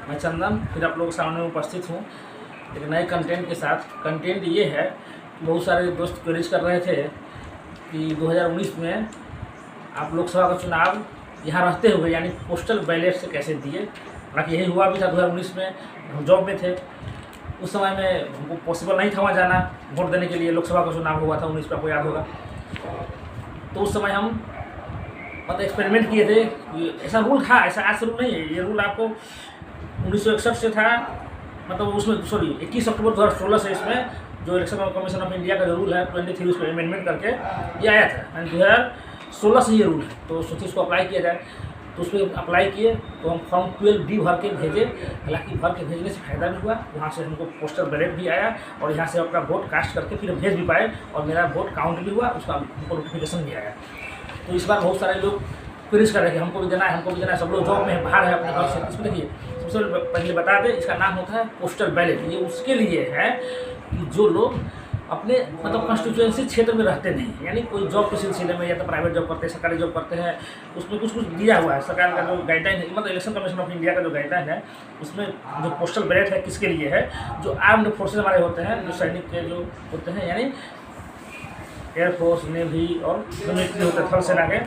मैं चंदन फिर आप लोगों के सामने उपस्थित हूँ एक नए कंटेंट के साथ। कंटेंट ये है, बहुत सारे दोस्त क्वेरीज कर रहे थे कि 2019 में आप लोकसभा का चुनाव यहाँ रहते हुए यानी पोस्टल बैलेट से कैसे दिए। हालांकि यही हुआ भी था 2019 में, हम जॉब में थे उस समय में, हमको पॉसिबल नहीं था वहाँ जाना वोट देने के लिए। लोकसभा का चुनाव हुआ था 19 पे, आपको याद होगा। तो उस समय हम मतलब एक्सपेरिमेंट किए थे। ऐसा रूल था, ऐसा आज से रूल नहीं है, ये रूल आपको 1961 से था, मतलब उसमें सॉरी 21 अक्टूबर 2016 से इसमें जो इलेक्शन कमीशन ऑफ इंडिया का जो रूल है 23 उसको अमेंडमेंट करके ये आया था एंड 2016 से ये रूल है। तो सोचिए इसको अप्लाई किया जाए, तो उस पर अप्लाई किए तो हम फॉर्म 12D भर के भेजे। हालांकि भर के भेजने से फ़ायदा भी हुआ, वहाँ से हमको पोस्टल बैलेट भी आया और यहाँ से अपना वोट कास्ट करके फिर भेज भी पाए और मेरा वोट काउंट भी हुआ, उसका हमको नोटिफिकेशन भी आया। तो इस बार बहुत सारे लोग क्वेरीज कर रहे हैं कि हमको भी देना है, हमको भी देना है। सब लोग जॉब में बाहर है अपने घर से। इसमें देखिए, सबसे पहले बता दें, इसका नाम होता है पोस्टल बैलेट। ये उसके लिए है कि जो लोग अपने मतलब कंस्टिट्यूएंसी क्षेत्र में रहते नहीं, यानी कोई जॉब के सिलसिले में या तो प्राइवेट जॉब करते हैं, सरकारी जॉब करते हैं, उसमें कुछ दिया हुआ है सरकार का जो गाइडलाइन है, मतलब इलेक्शन कमीशन ऑफ इंडिया का जो गाइडलाइन है, उसमें जो पोस्टल बैलेट है किसके लिए है, जो आर्म्ड फोर्सेज हमारे होते हैं, जो सैनिक के जो होते हैं, यानी एयरफोर्स, नेवी और जो मिलिट्री होते हैं थल सेना के,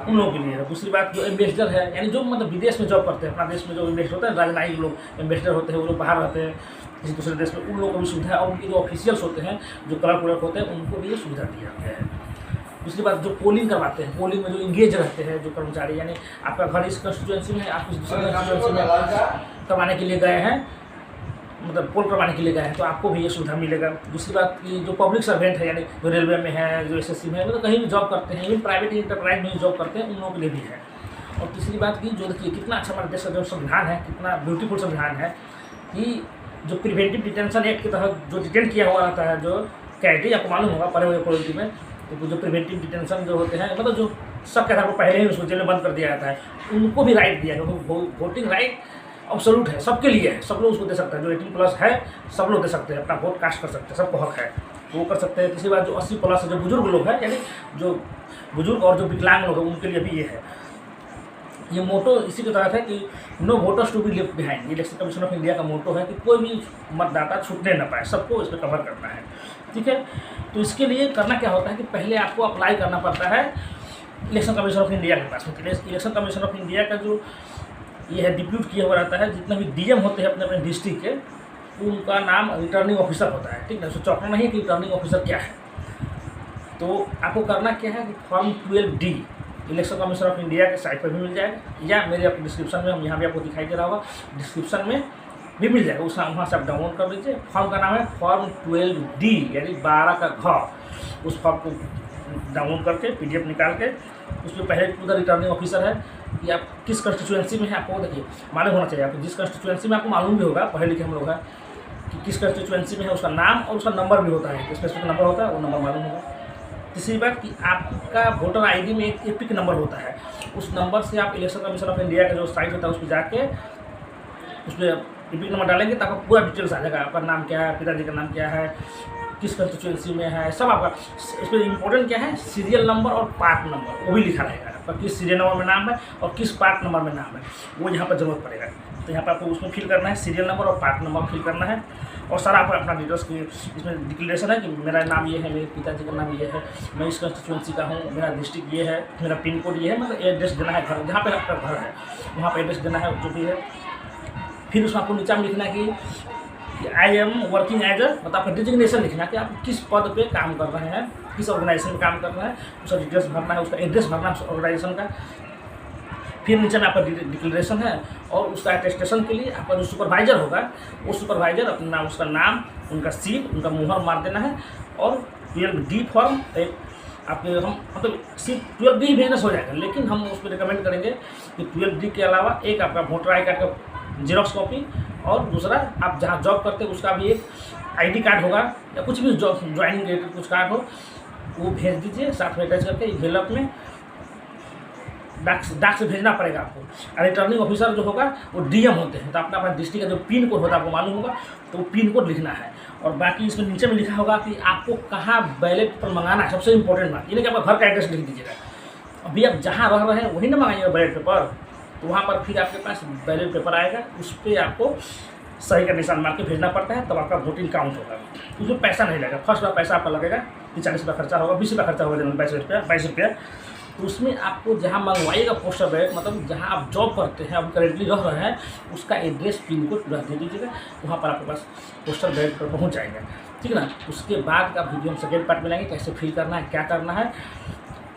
उन लोगों के लिए है। दूसरी बात जो एम्बेसडर है, यानी जो मतलब विदेश में जॉब करते हैं, अपना देश में जो एम्बेसडर होते हैं, राजनयिक लोग एम्बेसडर होते हैं, वो लोग बाहर रहते हैं किसी दूसरे देश में, उन लोगों को भी सुविधा है। और उनके जो ऑफिशियल्स होते हैं, जो क्लर्क वर्क होते हैं, उनको भी ये सुविधा दिया गया है। दूसरी बात जो पोलिंग करवाते हैं, पोलिंग में जो इंगेज रहते हैं जो कर्मचारी, यानी आपका घर इस कंस्टिट्यूएंसी में है, आप किसी दूसरे कंस्टिट्यूएंसी में करवाने के लिए गए हैं, मतलब पोल करवाने के लिए गए हैं, तो आपको भी ये सुविधा मिलेगा। दूसरी बात कि जो पब्लिक सर्वेंट है, यानी जो रेलवे में है, जो एसएससी में है, मतलब कहीं भी जॉब करते हैं, इवन प्राइवेट इंटरप्राइज में जॉब करते हैं, उन लोगों के लिए भी है। और तीसरी बात की जो देखिए कितना अच्छा हमारे देश का जो संविधान है, कितना ब्यूटीफुल संविधान है कि जो प्रिवेंटिव डिटेंशन एक्ट के तहत जो डिटेंट किया हुआ रहता है, जो कैटेगरी आपको मालूम होगा पढ़े हुए पॉलिटी में, तो जो प्रिवेंटिव डिटेंशन जो होते हैं, मतलब जो सब के को पहले ही उसको जेल में बंद कर दिया जाता है, उनको भी राइट दिया है। क्योंकि वोटिंग राइट एब्सोल्यूट है, सबके लिए है, सब लोग उसको दे सकते हैं। जो 18+ है सब लोग दे सकते हैं, अपना वोट कास्ट कर सकते हैं, सबको हक है, तो वो कर सकते हैं। तीसरी बात जो 80+ जो बुजुर्ग लोग हैं, यानी जो बुजुर्ग और जो विकलांग लोग हैं, उनके लिए भी ये है। ये मोटो इसी के तहत है कि no voters to be left behind. Election commission of India का मोटो है कि कोई भी मतदाता छूटने न पाए, सबको इस पर कवर करना है, ठीक है। तो इसके लिए करना क्या होता है कि पहले आपको अप्लाई करना पड़ता है इलेक्शन कमीशन ऑफ इंडिया के पास में। इलेक्शन कमीशन ऑफ इंडिया का जो ये है डिप्यूट किया हुआ रहता है, जितने भी डीएम होते हैं अपने अपने डिस्ट्रिक्ट के, उनका नाम रिटर्निंग ऑफिसर होता है, ठीक है। उसको चौंकना नहीं कि रिटर्निंग ऑफिसर क्या है। तो आपको करना क्या है कि form 12D election commission of India के साइट पर भी मिल जाएगा, या मेरे अपने डिस्क्रिप्शन में, हम यहाँ भी आपको दिखाई दे रहा होगा, डिस्क्रिप्शन में भी मिल जाएगा, वहाँ से आप डाउनलोड कर लीजिए। फॉर्म का नाम है फॉर्म 12D, यानी 12 का घ। उस फॉर्म को डाउनलोड करके PDF निकाल के उसमें पहले पूरा रिटर्निंग ऑफिसर है कि आप किस कंस्टिट्यूएंसी में है, आपको देखिए मालूम होना चाहिए। आपको जिस कंस्टिट्यूएंसी में, आपको मालूम भी होगा, पढ़े लिखे हम लोग हैं, कि किस कंस्टिट्यूएंसी में है, उसका नाम और उसका नंबर भी होता है, स्पेसिफिक नंबर होता है, वो नंबर मालूम होगा। तीसरी बात कि आपका वोटर ID में एक एपिक नंबर होता है, उस नंबर से आप इलेक्शन कमीशन ऑफ इंडिया का जो साइट होता है उस पर जाके उसमें एपिक नंबर डालेंगे तो आपका पूरा डिटेल्स आ जाएगा। आपका नाम क्या है, पिताजी का नाम क्या है, किस कंस्टिट्यूएंसी में है, सब आपका। इसमें इम्पोर्टेंट क्या है, सीरियल नंबर और पार्ट नंबर, वो भी लिखा रहेगा आपका, किस सीरियल नंबर में नाम है और किस पार्ट नंबर में नाम है, वो यहाँ पर जरूरत पड़ेगा। तो यहाँ पर आपको उसमें फिल करना है, सीरियल नंबर और पार्ट नंबर फिल करना है, और सारा आपका अपना डिटेल्स की इसमें डिक्लेरेशन है कि मेरा नाम ये है, मेरे पिताजी का नाम ये है, मैं इस कंस्टिट्यूएंसी का हूँ, मेरा डिस्ट्रिक्ट ये है, मेरा पिन कोड ये है, मतलब एड्रेस देना है, घर जहाँ पे आपका घर है वहाँ पर एड्रेस देना है जो भी है। फिर उसमें आपको नीचे में लिखना है कि आई एम वर्किंग एज मतलब आपका डिजिग्नेशन लिखना है कि आप किस पद पे काम कर रहे हैं, किस ऑर्गेनाइजेशन में काम कर रहे हैं, उसका डिटेल्स भरना है, उसका एड्रेस भरना है ऑर्गेनाइजेशन का। फिर नीचे में आपका डिक्लेरेशन है, और उसका अटेस्टेशन के लिए आपका जो सुपरवाइजर होगा, वो सुपरवाइजर अपना उसका नाम, उनका सील, उनका मुहर मार देना है। और 12D फॉर्म एक आपके हम मतलब सिर्फ 12D भेजने से हो जाएगा, लेकिन हम उस पर रिकमेंड करेंगे कि 12D के अलावा एक आपका वोटर आई कार्ड का जेरॉक्स कॉपी, और दूसरा आप जहाँ जॉब करते हैं उसका भी एक ID कार्ड होगा, या कुछ भी जॉब ज्वाइनिंग रिलेटेड कुछ कार्ड हो, वो भेज दीजिए साथ में अटैच करके। इन्वेलप में डाक से भेजना पड़ेगा आपको। रिटर्निंग ऑफिसर जो होगा वो DM होते हैं, तो अपना डिस्ट्रिक्ट का जो पिन कोड होता है आपको मालूम होगा, तो वो पिन कोड लिखना है। और बाकी इसमें नीचे में लिखा होगा कि आपको कहाँ बैलेट पर मंगाना है। सबसे इंपॉर्टेंट बात ये नहीं कि आपका घर का एड्रेस लिख दीजिएगा, अभी आप जहाँ रह रहे हैं वही ना मंगाइएगा बैलेट पेपर, तो वहाँ पर फिर आपके पास बैलेट पेपर आएगा, उस पर आपको सही का निशान मार के भेजना पड़ता है, तब आपका वोटिंग काउंट होगा। उसमें पैसा नहीं लगेगा, फर्स्ट बार पैसा आपका लगेगा कि 40 रुपया खर्चा होगा, 20 रुपया खर्चा होगा, 22 रुपया। तो उसमें आपको जहाँ मंगवाइएगा पोस्टर बैलेट, मतलब जहाँ आप जॉब करते हैं, आप करेंटली रह रहे हैं, उसका एड्रेस पिन कोड पूरा दे दीजिएगा, वहाँ पर आपके पास पोस्टर बैलेट पर पहुँच जाएगा, ठीक है ना। उसके बाद का वीडियो हम सेकेंड पार्ट में लाएंगे, कैसे फिल करना है, क्या करना है।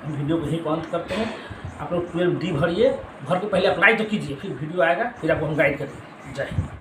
हम वीडियो को यहीं बंद करते हैं। आप लोग 12D भरिए, भर के पहले अप्लाई तो कीजिए, फिर वीडियो आएगा, फिर आपको हम गाइड करेंगे। जय हिंद।